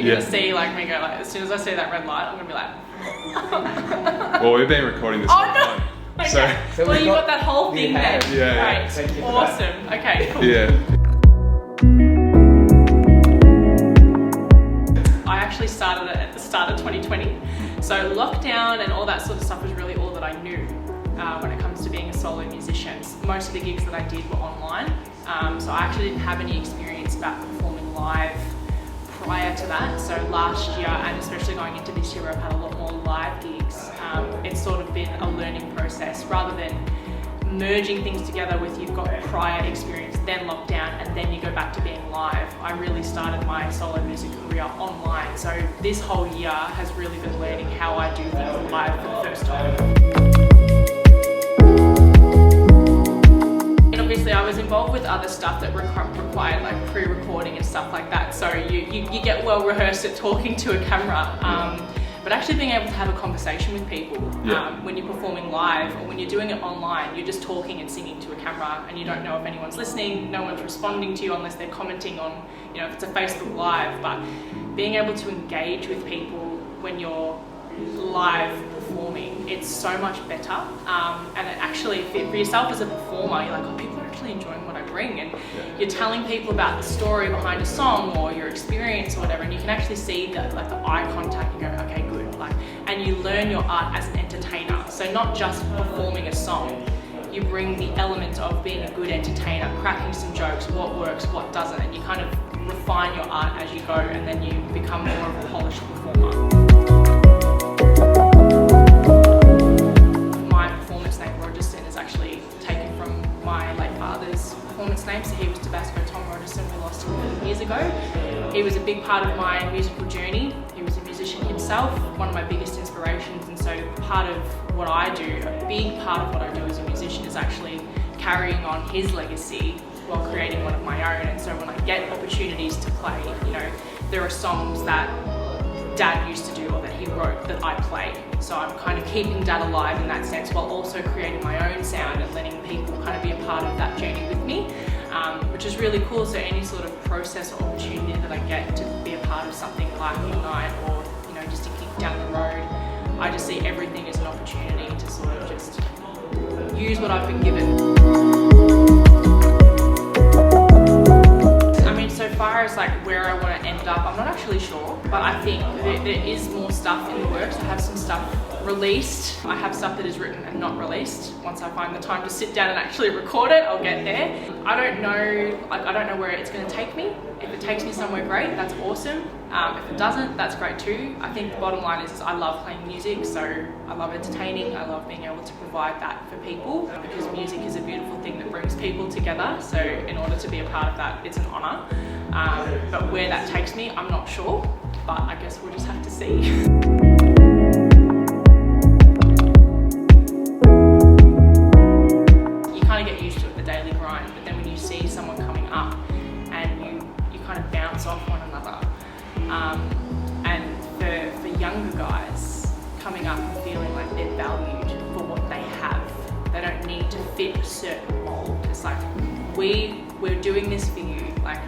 You're gonna see like me go like, as soon as I see that red light, I'm gonna be like. Well, we've been recording this. Oh no! Okay. So well, you got that whole thing there. Yeah. Right. Thank you for Awesome. that. Okay. Cool. Yeah. I actually started it at the start of 2020. So lockdown and all that sort of stuff was really all that I knew when it comes to being a solo musician. Most of the gigs that I did were online. So I actually didn't have any experience about performing live prior to that. So last year, and especially going into this year, where I've had a lot more live gigs, it's sort of been a learning process rather than merging things together with you've got prior experience, then lockdown, and then you go back to being live. I really started my solo music career online. So this whole year has really been learning how I do things live for the first time. Obviously, I was involved with other stuff that required like pre-recording and stuff like that. So you get well rehearsed at talking to a camera, but actually being able to have a conversation with people when you're performing live or when you're doing it online, you're just talking and singing to a camera, and you don't know if anyone's listening, no one's responding to you unless they're commenting on, you know, if it's a Facebook Live. But being able to engage with people when you're live performing, it's so much better, and it actually for yourself as a performer, you're like, oh, people are actually enjoying what I bring, and you're telling people about the story behind a song or your experience or whatever, and you can actually see the eye contact and go, okay, good, like, and you learn your art as an entertainer. So not just performing a song, you bring the element of being a good entertainer, cracking some jokes, what works, what doesn't, and you kind of refine your art as you go, and then you become more of a polished performer. My performance name, Rogerson, is actually taken from my late father's performance name. So he was Tabasco Tom Rogerson. We lost him 11 years ago. He was a big part of my musical journey. He was a musician himself, one of my biggest inspirations. And so part of what I do, a big part of what I do as a musician, is actually carrying on his legacy while creating one of my own. And so when I get opportunities to play, you know, there are songs that Dad used to do or that he wrote that I play. So I'm kind of keeping Dad alive in that sense, while also creating my own sound and letting people kind of be a part of that journey with me, which is really cool. So any sort of process or opportunity that I get to be a part of something like Ignite, or, you know, just to kick down the road, I just see everything as an opportunity to sort of just use what I've been given. So far as like where I want to end up, I'm not actually sure, but I think there is more stuff in the works. I have some stuff released. I have stuff that is written and not released. Once I find the time to sit down and actually record it, I'll get there. I don't know where it's going to take me. If it takes me somewhere great, that's awesome. If it doesn't, that's great too. I think the bottom line is I love playing music, so I love entertaining. I love being able to provide that for people, because music is a beautiful thing that brings people together. So in order to be a part of that, it's an honor. But where that takes me, I'm not sure, but I guess we'll just have to see. You kind of get used to it, the daily grind, but then when you see someone coming up and you kind of bounce off one another, and for younger guys coming up and feeling like they're valued for what they have, they don't need to fit a certain mold. It's like, we're doing this for you, like,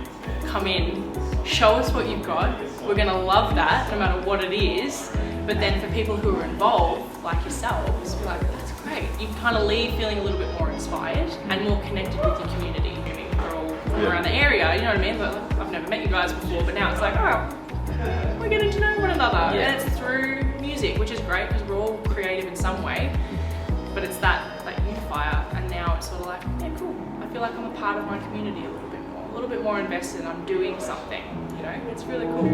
come in, show us what you've got, we're going to love that no matter what it is. But then for people who are involved, like yourselves, be like, that's great. You kind of leave feeling a little bit more inspired and more connected with your community. We're all from around the area, you know what I mean? But I've never met you guys before, but now it's like, oh, we're getting to know one another. And it's through music, which is great because we're all creative in some way, but it's that unifier. And now it's sort of like, yeah, cool. I feel like I'm a part of my community a little bit more invested, and I'm doing something, you know, it's really cool.